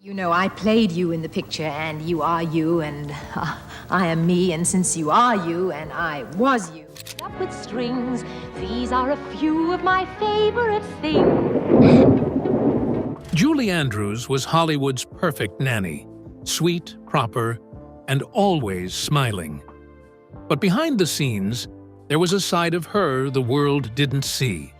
You know, I played you in the picture, and you are you, and I am me, and since you are you, and I was you. Up with strings, these are a few of my favorite things. Julie Andrews was Hollywood's perfect nanny, sweet, proper, and always smiling. But behind the scenes, there was a side of her the world didn't see.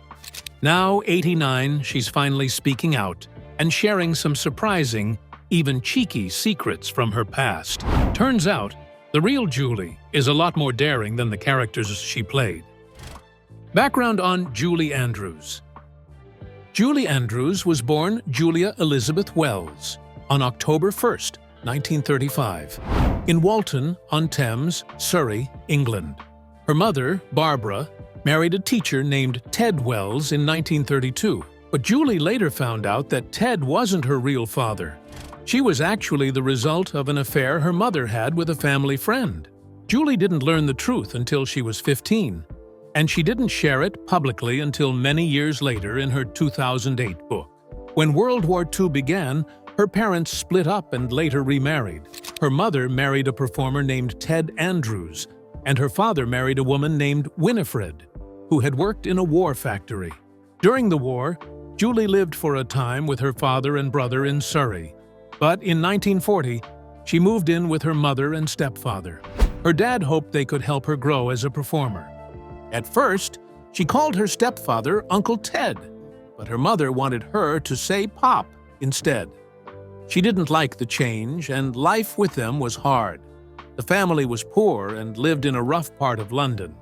Now, 89, she's finally speaking out and sharing some surprising, even cheeky secrets from her past. Turns out, the real Julie is a lot more daring than the characters she played. Background on Julie Andrews. Julie Andrews was born Julia Elizabeth Wells on October 1st, 1935, in Walton-on-Thames, Surrey, England. Her mother, Barbara, married a teacher named Ted Wells in 1932, but Julie later found out that Ted wasn't her real father. She was actually the result of an affair her mother had with a family friend. Julie didn't learn the truth until she was 15, and she didn't share it publicly until many years later in her 2008 book. When World War II began, her parents split up and later remarried. Her mother married a performer named Ted Andrews, and her father married a woman named Winifred, who had worked in a war factory. During the war, Julie lived for a time with her father and brother in Surrey, but in 1940, she moved in with her mother and stepfather. Her dad hoped they could help her grow as a performer. At first, she called her stepfather Uncle Ted, but her mother wanted her to say Pop instead. She didn't like the change, and life with them was hard. The family was poor and lived in a rough part of London.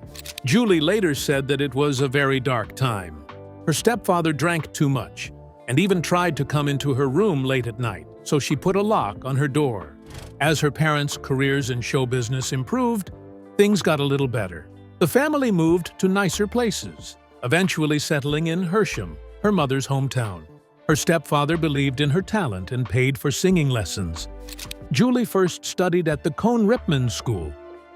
Julie later said that it was a very dark time. Her stepfather drank too much and even tried to come into her room late at night, so she put a lock on her door. As her parents' careers in show business improved, things got a little better. The family moved to nicer places, eventually settling in Hersham, her mother's hometown. Her stepfather believed in her talent and paid for singing lessons. Julie first studied at the Cone Ripman School,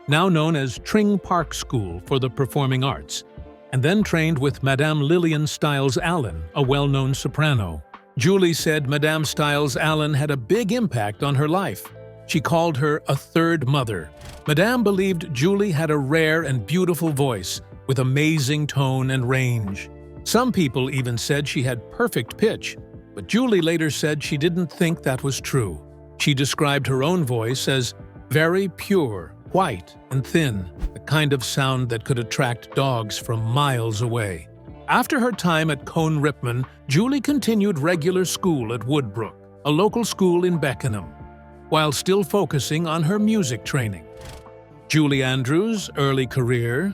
now known as Tring Park School for the Performing Arts, and then trained with Madame Lillian Stiles Allen, a well-known soprano. Julie said Madame Stiles Allen had a big impact on her life. She called her a third mother. Madame believed Julie had a rare and beautiful voice with amazing tone and range. Some people even said she had perfect pitch, but Julie later said she didn't think that was true. She described her own voice as very pure, white, and thin, the kind of sound that could attract dogs from miles away. After her time at Cone Ripman, Julie continued regular school at Woodbrook, a local school in Beckenham, while still focusing on her music training. Julie Andrews' early career.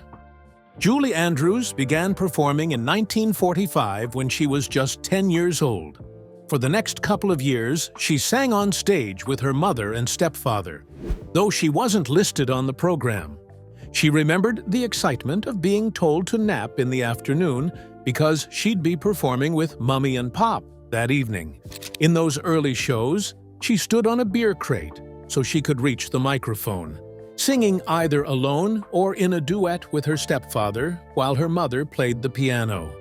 Julie Andrews began performing in 1945 when she was just 10 years old. For the next couple of years, she sang on stage with her mother and stepfather, though she wasn't listed on the program. She remembered the excitement of being told to nap in the afternoon because she'd be performing with Mummy and Pop that evening. In those early shows, she stood on a beer crate so she could reach the microphone, singing either alone or in a duet with her stepfather while her mother played the piano.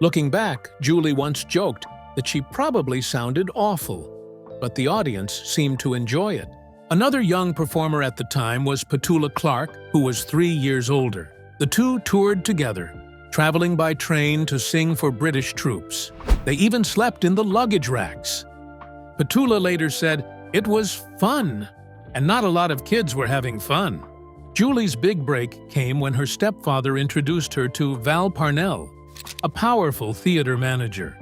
Looking back, Julie once joked that she probably sounded awful, but the audience seemed to enjoy it. Another young performer at the time was Petula Clark, who was 3 years older. The two toured together, traveling by train to sing for British troops. They even slept in the luggage racks. Petula later said, "It was fun, and not a lot of kids were having fun." Julie's big break came when her stepfather introduced her to Val Parnell, a powerful theater manager.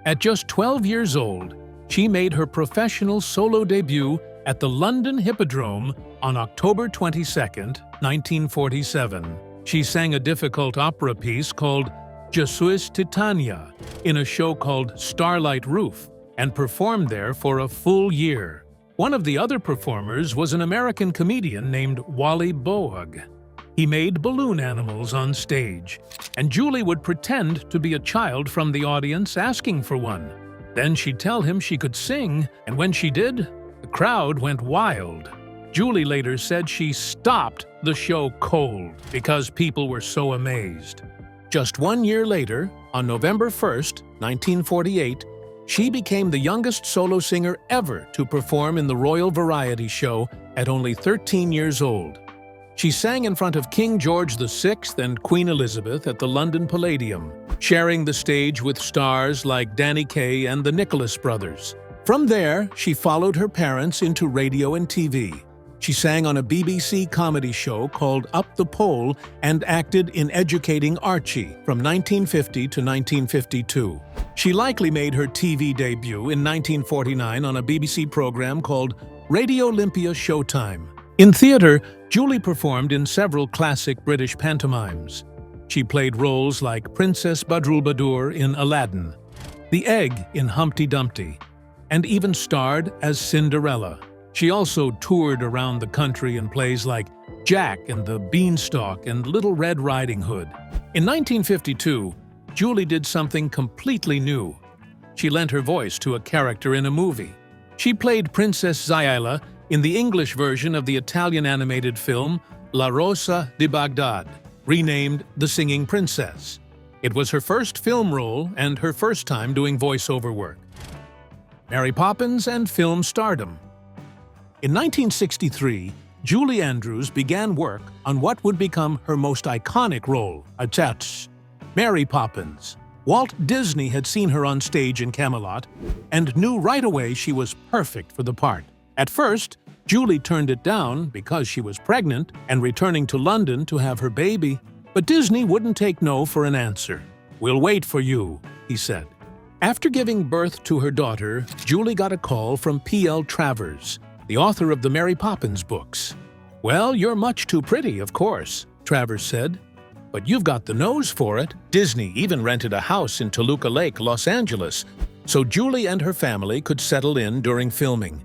At just 12 years old, she made her professional solo debut at the London Hippodrome on October 22, 1947. She sang a difficult opera piece called Je suis Titania in a show called Starlight Roof and performed there for a full year. One of the other performers was an American comedian named Wally Boag. He made balloon animals on stage, and Julie would pretend to be a child from the audience asking for one. Then she'd tell him she could sing, and when she did, the crowd went wild. Julie later said she stopped the show cold because people were so amazed. Just 1 year later, on November 1st, 1948, She became the youngest solo singer ever to perform in the Royal Variety Show at only 13 years old. She sang in front of King George VI and Queen Elizabeth at the London Palladium, sharing the stage with stars like Danny Kaye and the Nicholas brothers. From there, she followed her parents into radio and TV. She sang on a BBC comedy show called Up the Pole and acted in Educating Archie from 1950 to 1952. She likely made her TV debut in 1949 on a BBC program called Radio Olympia Showtime. In theatre, Julie performed in several classic British pantomimes. She played roles like Princess Badroulbadour in Aladdin, the Egg in Humpty Dumpty, and even starred as Cinderella. She also toured around the country in plays like Jack and the Beanstalk and Little Red Riding Hood. In 1952, Julie did something completely new. She lent her voice to a character in a movie. She played Princess Zaila in the English version of the Italian animated film La Rosa di Baghdad, renamed The Singing Princess. It was her first film role and her first time doing voiceover work. Mary Poppins and film stardom. In 1963, Julie Andrews began work on what would become her most iconic role, Mary Poppins. Walt Disney had seen her on stage in Camelot and knew right away she was perfect for the part. At first, Julie turned it down because she was pregnant and returning to London to have her baby, but Disney wouldn't take no for an answer. "We'll wait for you," he said. After giving birth to her daughter, Julie got a call from P.L. Travers, the author of the Mary Poppins books. "Well, you're much too pretty, of course," Travers said, "but you've got the nose for it." Disney even rented a house in Toluca Lake, Los Angeles, so Julie and her family could settle in during filming.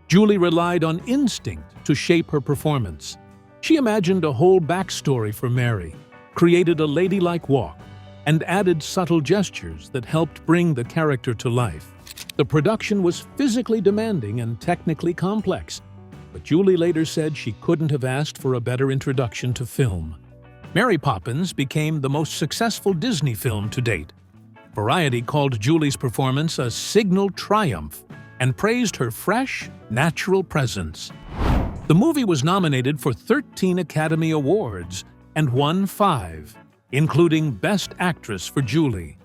Julie relied on instinct to shape her performance. She imagined a whole backstory for Mary, created a ladylike walk, and added subtle gestures that helped bring the character to life. The production was physically demanding and technically complex, but Julie later said she couldn't have asked for a better introduction to film. Mary Poppins became the most successful Disney film to date. Variety called Julie's performance a signal triumph and praised her fresh, natural presence. The movie was nominated for 13 Academy Awards and won 5, including Best Actress for Julie.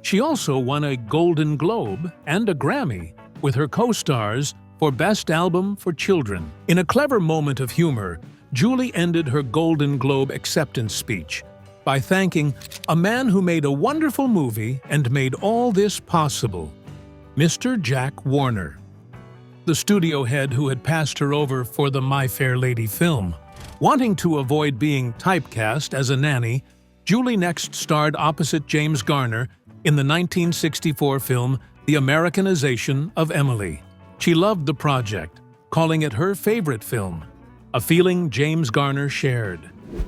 She also won a Golden Globe and a Grammy with her co-stars for Best Album for Children. In a clever moment of humor, Julie ended her Golden Globe acceptance speech by thanking a man who made a wonderful movie and made all this possible, Mr. Jack Warner, the studio head who had passed her over for the My Fair Lady film. Wanting to avoid being typecast as a nanny, Julie next starred opposite James Garner in the 1964 film The Americanization of Emily. She loved the project, calling it her favorite film, a feeling James Garner shared.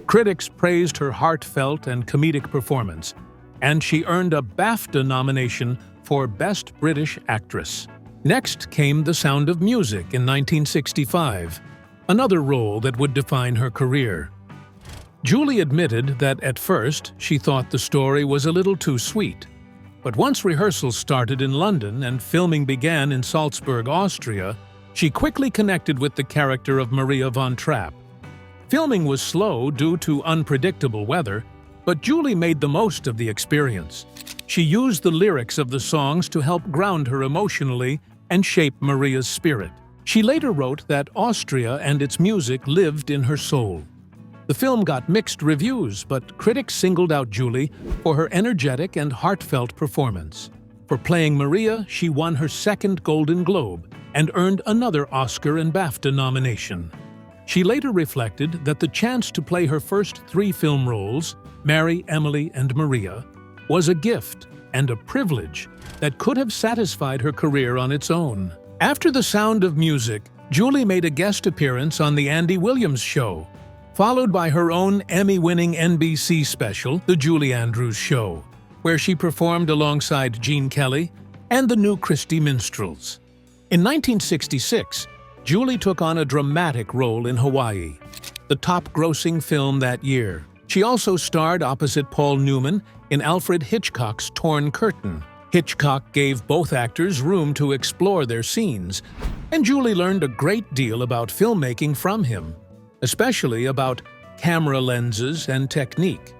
Critics praised her heartfelt and comedic performance, and she earned a BAFTA nomination for Best British Actress. Next came The Sound of Music in 1965, another role that would define her career. Julie admitted that at first she thought the story was a little too sweet. But once rehearsals started in London and filming began in Salzburg, Austria, she quickly connected with the character of Maria von Trapp. Filming was slow due to unpredictable weather, but Julie made the most of the experience. She used the lyrics of the songs to help ground her emotionally and shape Maria's spirit. She later wrote that Austria and its music lived in her soul. The film got mixed reviews, but critics singled out Julie for her energetic and heartfelt performance. For playing Maria, she won her second Golden Globe and earned another Oscar and BAFTA nomination. She later reflected that the chance to play her first 3 film roles, Mary, Emily, and Maria, was a gift and a privilege that could have satisfied her career on its own. After The Sound of Music, Julie made a guest appearance on The Andy Williams Show, followed by her own Emmy-winning NBC special, The Julie Andrews Show, where she performed alongside Gene Kelly and the New Christie Minstrels. In 1966, Julie took on a dramatic role in Hawaii, the top-grossing film that year. She also starred opposite Paul Newman in Alfred Hitchcock's Torn Curtain. Hitchcock gave both actors room to explore their scenes, and Julie learned a great deal about filmmaking from him, especially about camera lenses and technique.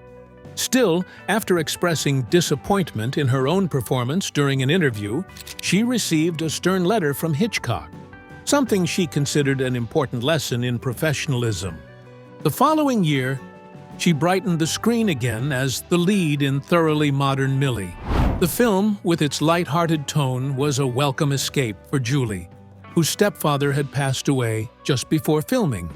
Still, after expressing disappointment in her own performance during an interview, she received a stern letter from Hitchcock, something she considered an important lesson in professionalism. The following year, she brightened the screen again as the lead in Thoroughly Modern Millie. The film, with its light-hearted tone, was a welcome escape for Julie, whose stepfather had passed away just before filming.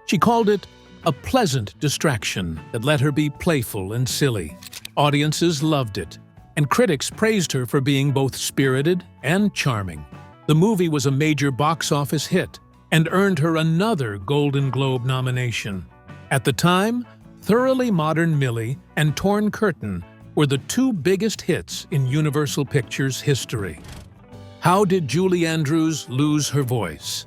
She called it a pleasant distraction that let her be playful and silly. Audiences loved it, and critics praised her for being both spirited and charming. The movie was a major box office hit and earned her another Golden Globe nomination. At the time, Thoroughly Modern Millie and Torn Curtain were the two biggest hits in Universal Pictures history. How did Julie Andrews lose her voice?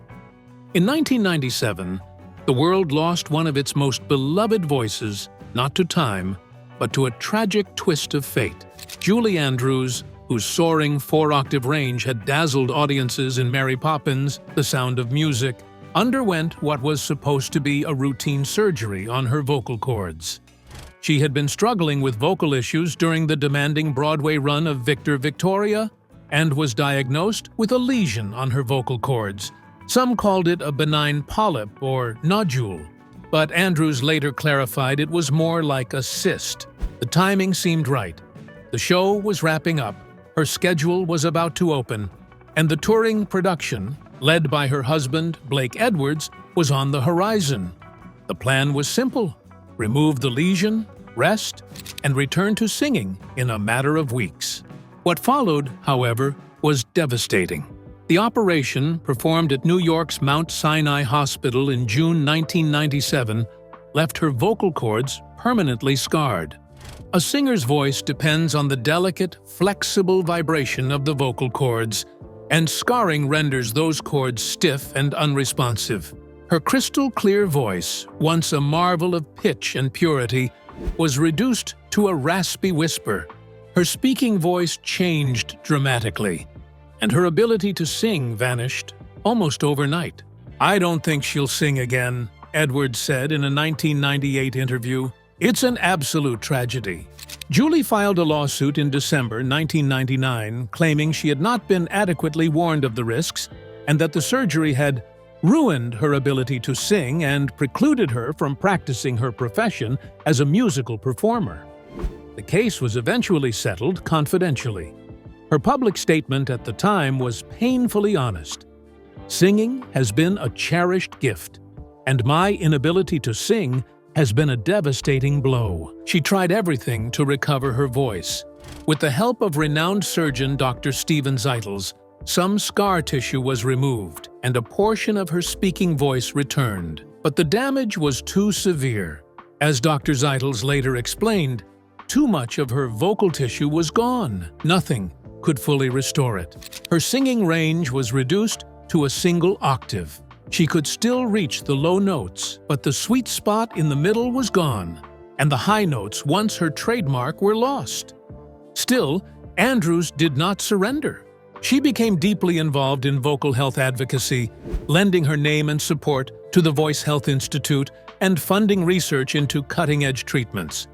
In 1997, the world lost one of its most beloved voices, not to time, but to a tragic twist of fate. Julie Andrews, whose soaring four-octave range had dazzled audiences in Mary Poppins, The Sound of Music, underwent what was supposed to be a routine surgery on her vocal cords. She had been struggling with vocal issues during the demanding Broadway run of Victor Victoria and was diagnosed with a lesion on her vocal cords. Some called it a benign polyp or nodule, but Andrews later clarified it was more like a cyst. The timing seemed right. The show was wrapping up, her schedule was about to open, and the touring production, led by her husband, Blake Edwards, was on the horizon. The plan was simple: remove the lesion, rest, and return to singing in a matter of weeks. What followed, however, was devastating. The operation, performed at New York's Mount Sinai Hospital in June 1997, left her vocal cords permanently scarred. A singer's voice depends on the delicate, flexible vibration of the vocal cords, and scarring renders those cords stiff and unresponsive. Her crystal-clear voice, once a marvel of pitch and purity, was reduced to a raspy whisper. Her speaking voice changed dramatically, and her ability to sing vanished almost overnight. "I don't think she'll sing again," Edwards said in a 1998 interview. "It's an absolute tragedy." Julie filed a lawsuit in December 1999, claiming she had not been adequately warned of the risks and that the surgery had ruined her ability to sing and precluded her from practicing her profession as a musical performer. The case was eventually settled confidentially. Her public statement at the time was painfully honest. "Singing has been a cherished gift, and my inability to sing has been a devastating blow." She tried everything to recover her voice. With the help of renowned surgeon Dr. Steven Zeitels, some scar tissue was removed, and a portion of her speaking voice returned. But the damage was too severe. As Dr. Zeitels later explained, too much of her vocal tissue was gone. Nothing could fully restore it. Her singing range was reduced to a single octave. She could still reach the low notes, but the sweet spot in the middle was gone, and the high notes, once her trademark, were lost. Still, Andrews did not surrender. She became deeply involved in vocal health advocacy, lending her name and support to the Voice Health Institute and funding research into cutting-edge treatments.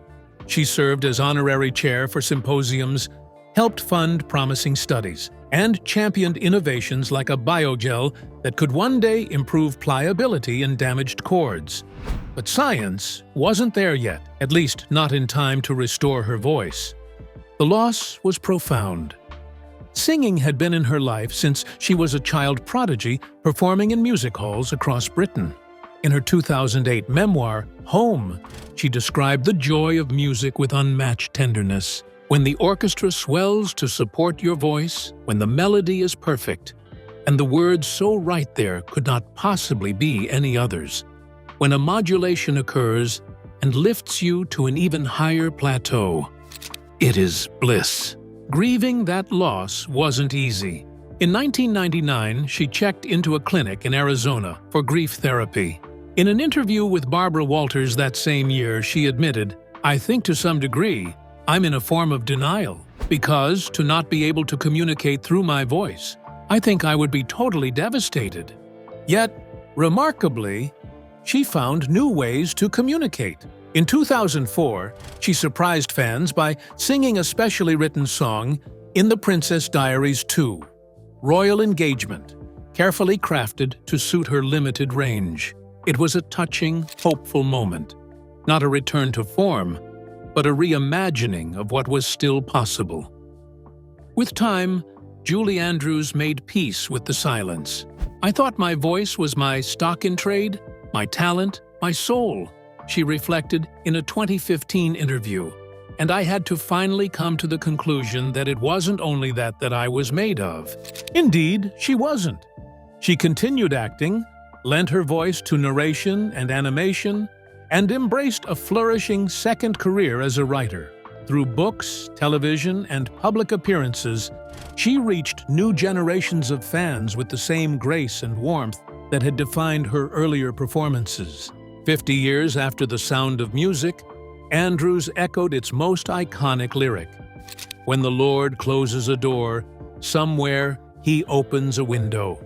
She served as honorary chair for symposiums, helped fund promising studies, and championed innovations like a biogel that could one day improve pliability in damaged cords. But science wasn't there yet, at least not in time to restore her voice. The loss was profound. Singing had been in her life since she was a child prodigy, performing in music halls across Britain. In her 2008 memoir, Home, she described the joy of music with unmatched tenderness. "When the orchestra swells to support your voice, when the melody is perfect, and the words so right there could not possibly be any others. When a modulation occurs and lifts you to an even higher plateau, it is bliss." Grieving that loss wasn't easy. In 1999, she checked into a clinic in Arizona for grief therapy. In an interview with Barbara Walters that same year, she admitted, "I think to some degree, I'm in a form of denial, because to not be able to communicate through my voice, I think I would be totally devastated. Yet, remarkably, she found new ways to communicate. In 2004, she surprised fans by singing a specially written song in The Princess Diaries 2, Royal Engagement, carefully crafted to suit her limited range. It was a touching, hopeful moment. Not a return to form, but a reimagining of what was still possible. With time, Julie Andrews made peace with the silence. "I thought my voice was my stock in trade, my talent, my soul," she reflected in a 2015 interview. "And I had to finally come to the conclusion that it wasn't only that I was made of." Indeed, she wasn't. She continued acting, lent her voice to narration and animation, and embraced a flourishing second career as a writer. Through books, television, and public appearances, she reached new generations of fans with the same grace and warmth that had defined her earlier performances. 50 years after The Sound of Music, Andrews echoed its most iconic lyric, "When the Lord closes a door, somewhere He opens a window."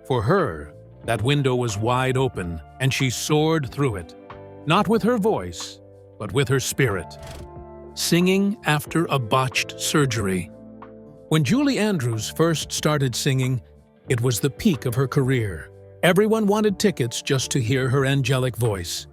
For her, that window was wide open, and she soared through it, not with her voice, but with her spirit. Singing after a botched surgery. When Julie Andrews first started singing, it was the peak of her career. Everyone wanted tickets just to hear her angelic voice.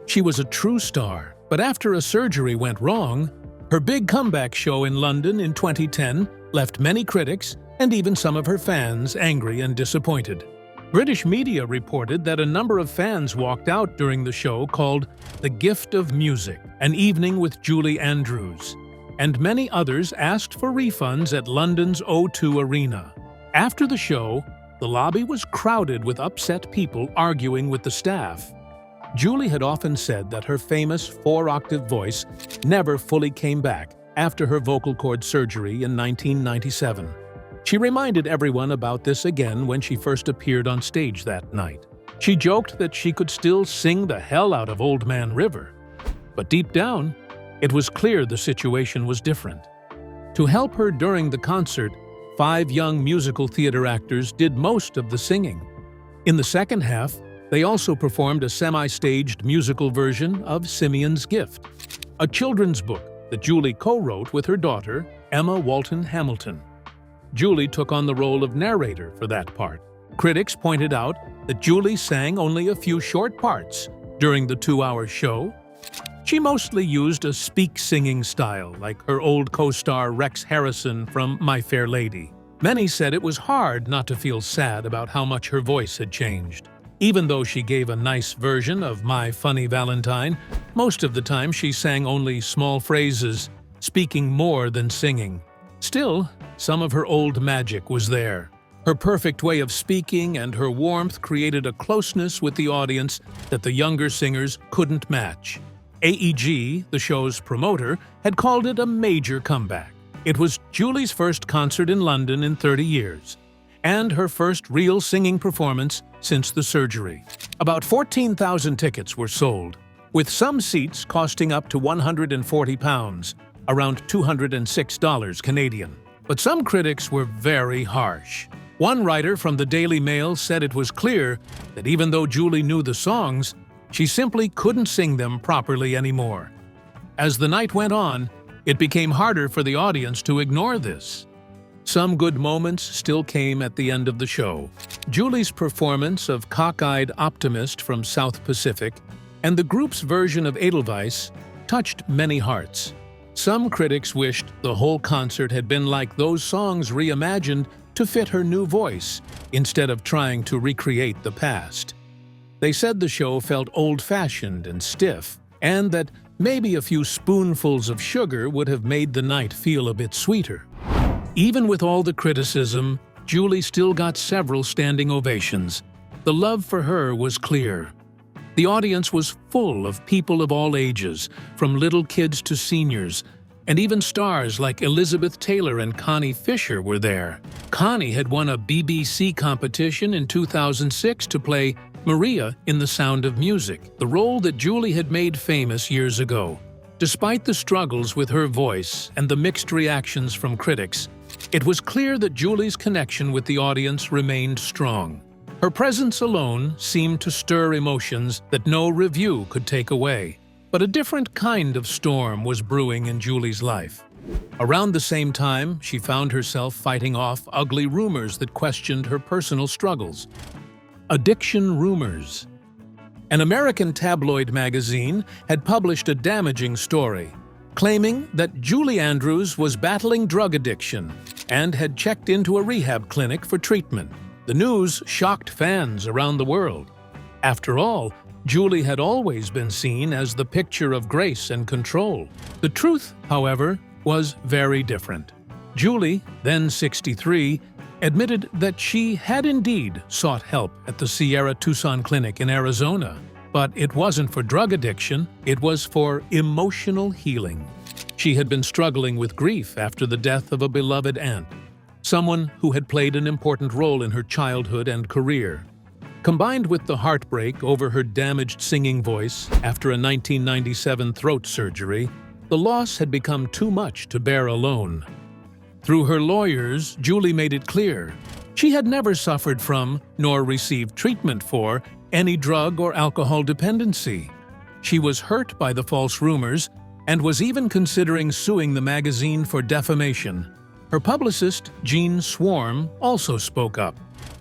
She was a true star, but after a surgery went wrong, her big comeback show in London in 2010 left many critics and even some of her fans angry and disappointed. British media reported that a number of fans walked out during the show called The Gift of Music, an evening with Julie Andrews, and many others asked for refunds at London's O2 Arena. After the show, the lobby was crowded with upset people arguing with the staff. Julie had often said that her famous four-octave voice never fully came back after her vocal cord surgery in 1997. She reminded everyone about this again when she first appeared on stage that night. She joked that she could still sing the hell out of Old Man River. But deep down, it was clear the situation was different. To help her during the concert, 5 young musical theater actors did most of the singing. In the second half, they also performed a semi-staged musical version of Simeon's Gift, a children's book that Julie co-wrote with her daughter, Emma Walton Hamilton. Julie took on the role of narrator for that part. Critics pointed out that Julie sang only a few short parts during the 2-hour show. She mostly used a speak-singing style, like her old co-star Rex Harrison from My Fair Lady. Many said it was hard not to feel sad about how much her voice had changed. Even though she gave a nice version of My Funny Valentine, most of the time she sang only small phrases, speaking more than singing. Still, some of her old magic was there. Her perfect way of speaking and her warmth created a closeness with the audience that the younger singers couldn't match. AEG, the show's promoter, had called it a major comeback. It was Julie's first concert in London in 30 years, and her first real singing performance since the surgery. About 14,000 tickets were sold, with some seats costing up to £140, around $206 Canadian. But some critics were very harsh. One writer from the Daily Mail said it was clear that even though Julie knew the songs, she simply couldn't sing them properly anymore. As the night went on, it became harder for the audience to ignore this. Some good moments still came at the end of the show. Julie's performance of Cockeyed Optimist from South Pacific and the group's version of Edelweiss touched many hearts. Some critics wished the whole concert had been like those songs reimagined to fit her new voice, instead of trying to recreate the past. They said the show felt old-fashioned and stiff, and that maybe a few spoonfuls of sugar would have made the night feel a bit sweeter. Even with all the criticism, Julie still got several standing ovations. The love for her was clear. The audience was full of people of all ages, from little kids to seniors, and even stars like Elizabeth Taylor and Connie Fisher were there. Connie had won a BBC competition in 2006 to play Maria in The Sound of Music, the role that Julie had made famous years ago. Despite the struggles with her voice and the mixed reactions from critics, it was clear that Julie's connection with the audience remained strong. Her presence alone seemed to stir emotions that no review could take away. But a different kind of storm was brewing in Julie's life. Around the same time, she found herself fighting off ugly rumors that questioned her personal struggles. Addiction rumors. An American tabloid magazine had published a damaging story, claiming that Julie Andrews was battling drug addiction and had checked into a rehab clinic for treatment. The news shocked fans around the world. After all, Julie had always been seen as the picture of grace and control. The truth, however, was very different. Julie, then 63, admitted that she had indeed sought help at the Sierra Tucson Clinic in Arizona. But it wasn't for drug addiction, it was for emotional healing. She had been struggling with grief after the death of a beloved aunt, someone who had played an important role in her childhood and career. Combined with the heartbreak over her damaged singing voice after a 1997 throat surgery, the loss had become too much to bear alone. Through her lawyers, Julie made it clear she had never suffered from, nor received treatment for, any drug or alcohol dependency. She was hurt by the false rumors and was even considering suing the magazine for defamation. Her publicist, Jean Swarm, also spoke up,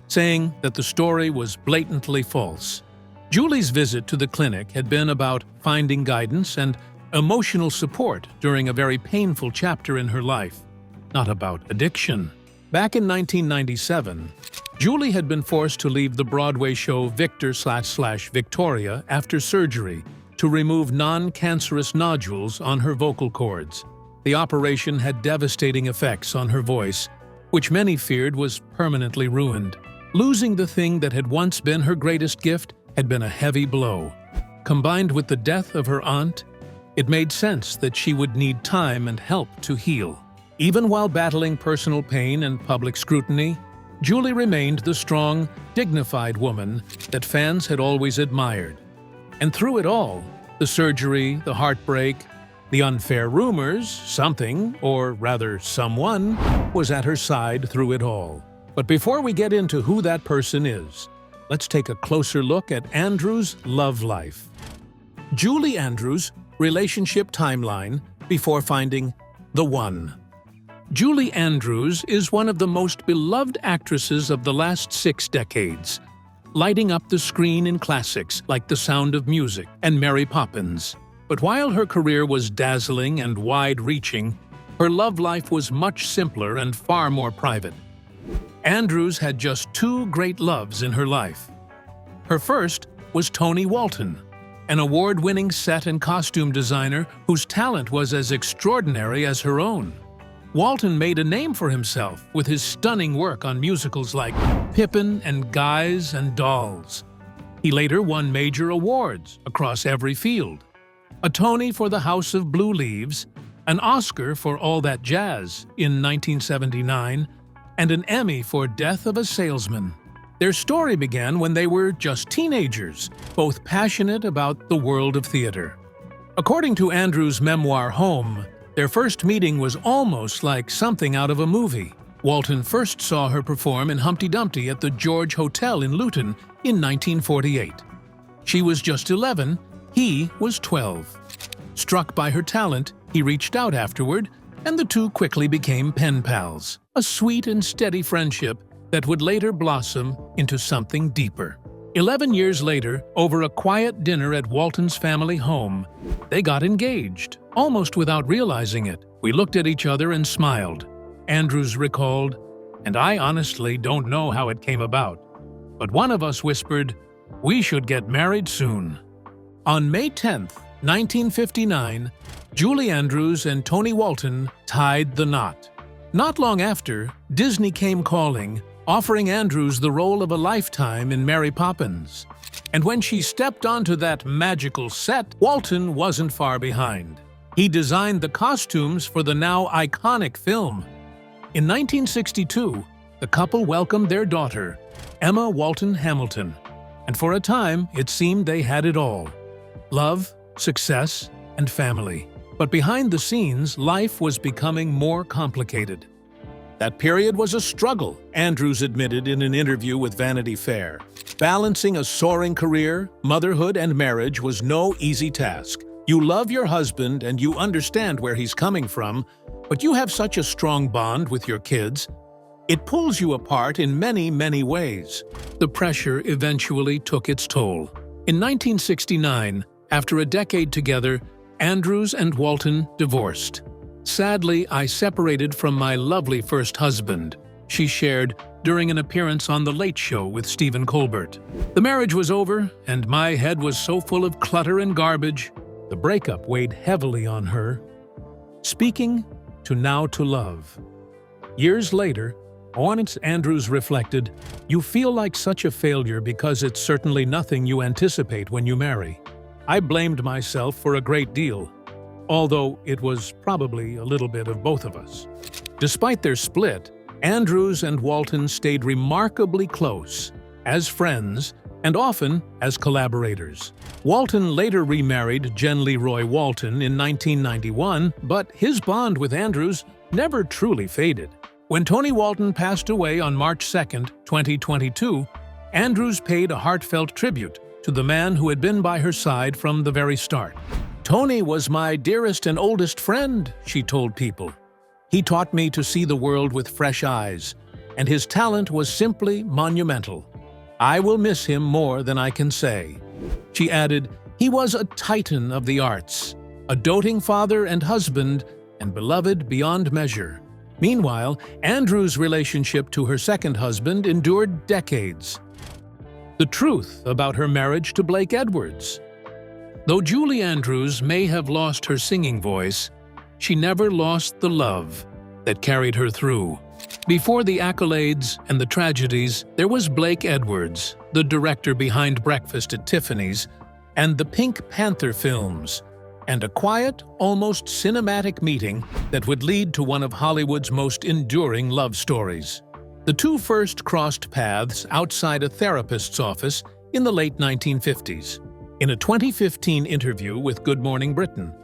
saying that the story was blatantly false. Julie's visit to the clinic had been about finding guidance and emotional support during a very painful chapter in her life, not about addiction. Back in 1997, Julie had been forced to leave the Broadway show Victor/Victoria after surgery to remove non-cancerous nodules on her vocal cords. The operation had devastating effects on her voice, which many feared was permanently ruined. Losing the thing that had once been her greatest gift had been a heavy blow. Combined with the death of her aunt, it made sense that she would need time and help to heal. Even while battling personal pain and public scrutiny, Julie remained the strong, dignified woman that fans had always admired. And through it all, the surgery, the heartbreak, the unfair rumors, something, or rather someone, was at her side through it all. But before we get into who that person is, let's take a closer look at Andrews' love life. Julie Andrews' relationship timeline before finding the one. Julie Andrews is one of the most beloved actresses of the last 6 decades, lighting up the screen in classics like The Sound of Music and Mary Poppins. But while her career was dazzling and wide-reaching, her love life was much simpler and far more private. Andrews had just 2 great loves in her life. Her first was Tony Walton, an award-winning set and costume designer whose talent was as extraordinary as her own. Walton made a name for himself with his stunning work on musicals like Pippin and Guys and Dolls. He later won major awards across every field: a Tony for The House of Blue Leaves, an Oscar for All That Jazz in 1979, and an Emmy for Death of a Salesman. Their story began when they were just teenagers, both passionate about the world of theater. According to Andrews' memoir Home, their first meeting was almost like something out of a movie. Walton first saw her perform in Humpty Dumpty at the George Hotel in Luton in 1948. She was just 11, he was 12. Struck by her talent, he reached out afterward, and the two quickly became pen pals, a sweet and steady friendship that would later blossom into something deeper. 11 years later, over a quiet dinner at Walton's family home, they got engaged, almost without realizing it. We looked at each other and smiled. Andrews recalled, and I honestly don't know how it came about, but one of us whispered, "We should get married soon." On May 10, 1959, Julie Andrews and Tony Walton tied the knot. Not long after, Disney came calling, offering Andrews the role of a lifetime in Mary Poppins. And when she stepped onto that magical set, Walton wasn't far behind. He designed the costumes for the now iconic film. In 1962, the couple welcomed their daughter, Emma Walton Hamilton, and for a time it seemed they had it all: love, success, and family. But behind the scenes, life was becoming more complicated. That period was a struggle, Andrews admitted in an interview with Vanity Fair. Balancing a soaring career, motherhood, and marriage was no easy task. You love your husband and you understand where he's coming from, but you have such a strong bond with your kids. It pulls you apart in many, many ways. The pressure eventually took its toll. In 1969, after a decade together, Andrews and Walton divorced. "Sadly, I separated from my lovely first husband," she shared during an appearance on The Late Show with Stephen Colbert. "The marriage was over, and my head was so full of clutter and garbage. The breakup weighed heavily on her." Speaking to Now to Love. Years later, on it, Andrews reflected, "You feel like such a failure because it's certainly nothing you anticipate when you marry. I blamed myself for a great deal, although it was probably a little bit of both of us." Despite their split, Andrews and Walton stayed remarkably close, as friends and often as collaborators. Walton later remarried Jen Leroy Walton in 1991, but his bond with Andrews never truly faded. When Toni Walton passed away on March 2, 2022, Andrews paid a heartfelt tribute to the man who had been by her side from the very start. "Toni was my dearest and oldest friend," she told People. "He taught me to see the world with fresh eyes, and his talent was simply monumental. I will miss him more than I can say." She added, "He was a titan of the arts, a doting father and husband, and beloved beyond measure." Meanwhile, Andrews' relationship to her second husband endured decades. The truth about her marriage to Blake Edwards. Though Julie Andrews may have lost her singing voice, she never lost the love that carried her through. Before the accolades and the tragedies, there was Blake Edwards, the director behind Breakfast at Tiffany's and the Pink Panther films, and a quiet, almost cinematic meeting that would lead to one of Hollywood's most enduring love stories. The two first crossed paths outside a therapist's office in the late 1950s. In a 2015 interview with Good Morning Britain,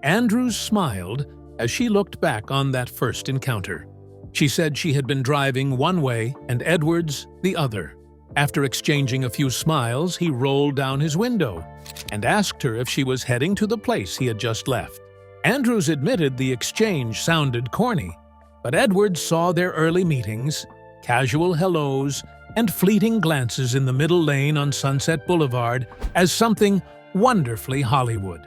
Andrews smiled as she looked back on that first encounter. She said she had been driving one way and Edwards the other. After exchanging a few smiles, he rolled down his window and asked her if she was heading to the place he had just left. Andrews admitted the exchange sounded corny, but Edwards saw their early meetings, casual hellos, and fleeting glances in the middle lane on Sunset Boulevard as something wonderfully Hollywood.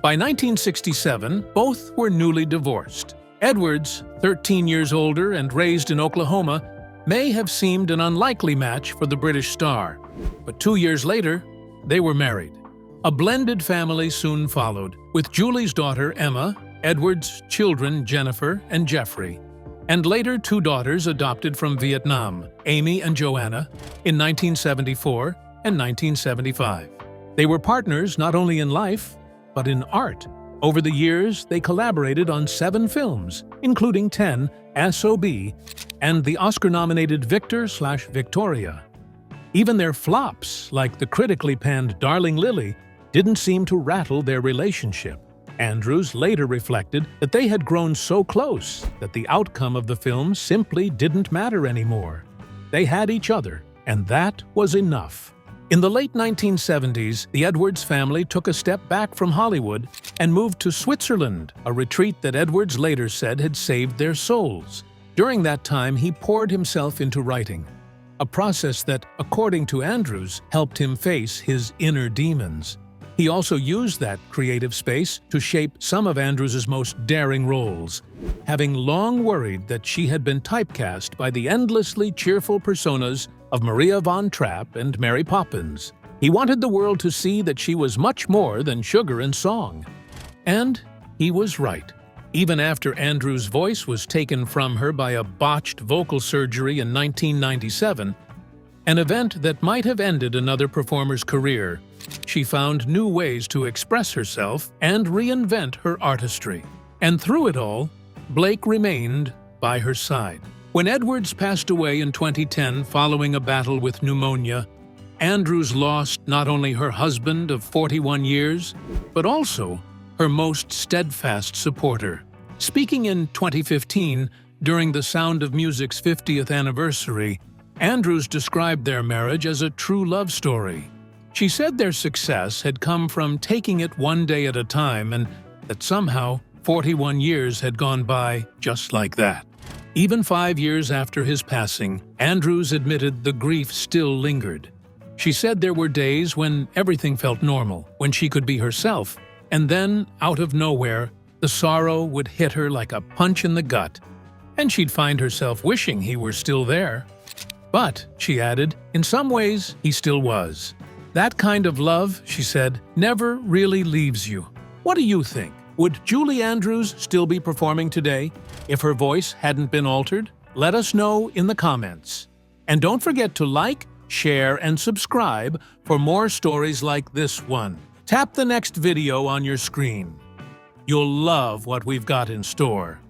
By 1967, both were newly divorced. Edwards, 13 years older and raised in Oklahoma, may have seemed an unlikely match for the British star, but 2 years later, they were married. A blended family soon followed, with Julie's daughter Emma, Edwards' children Jennifer and Jeffrey, and later two daughters adopted from Vietnam, Amy and Joanna, in 1974 and 1975. They were partners not only in life, but in art. Over the years, they collaborated on 7 films, including 10 S.O.B. and the Oscar-nominated Victor/Victoria. Even their flops, like the critically panned Darling Lily, didn't seem to rattle their relationship. Andrews later reflected that they had grown so close that the outcome of the film simply didn't matter anymore. They had each other, and that was enough. In the late 1970s, the Edwards family took a step back from Hollywood and moved to Switzerland, a retreat that Edwards later said had saved their souls. During that time, he poured himself into writing, a process that, according to Andrews, helped him face his inner demons. He also used that creative space to shape some of Andrews' most daring roles, having long worried that she had been typecast by the endlessly cheerful personas of Maria von Trapp and Mary Poppins. He wanted the world to see that she was much more than sugar and song. And he was right. Even after Andrews' voice was taken from her by a botched vocal surgery in 1997, an event that might have ended another performer's career, she found new ways to express herself and reinvent her artistry. And through it all, Blake remained by her side. When Edwards passed away in 2010 following a battle with pneumonia, Andrews lost not only her husband of 41 years, but also her most steadfast supporter. Speaking in 2015, during The Sound of Music's 50th anniversary, Andrews described their marriage as a true love story. She said their success had come from taking it one day at a time and that somehow 41 years had gone by just like that. Even 5 years after his passing, Andrews admitted the grief still lingered. She said there were days when everything felt normal, when she could be herself, and then, out of nowhere, the sorrow would hit her like a punch in the gut, and she'd find herself wishing he were still there. But, she added, in some ways, he still was. That kind of love, she said, never really leaves you. What do you think? Would Julie Andrews still be performing today if her voice hadn't been altered? Let us know in the comments. And don't forget to like, share, and subscribe for more stories like this one. Tap the next video on your screen. You'll love what we've got in store.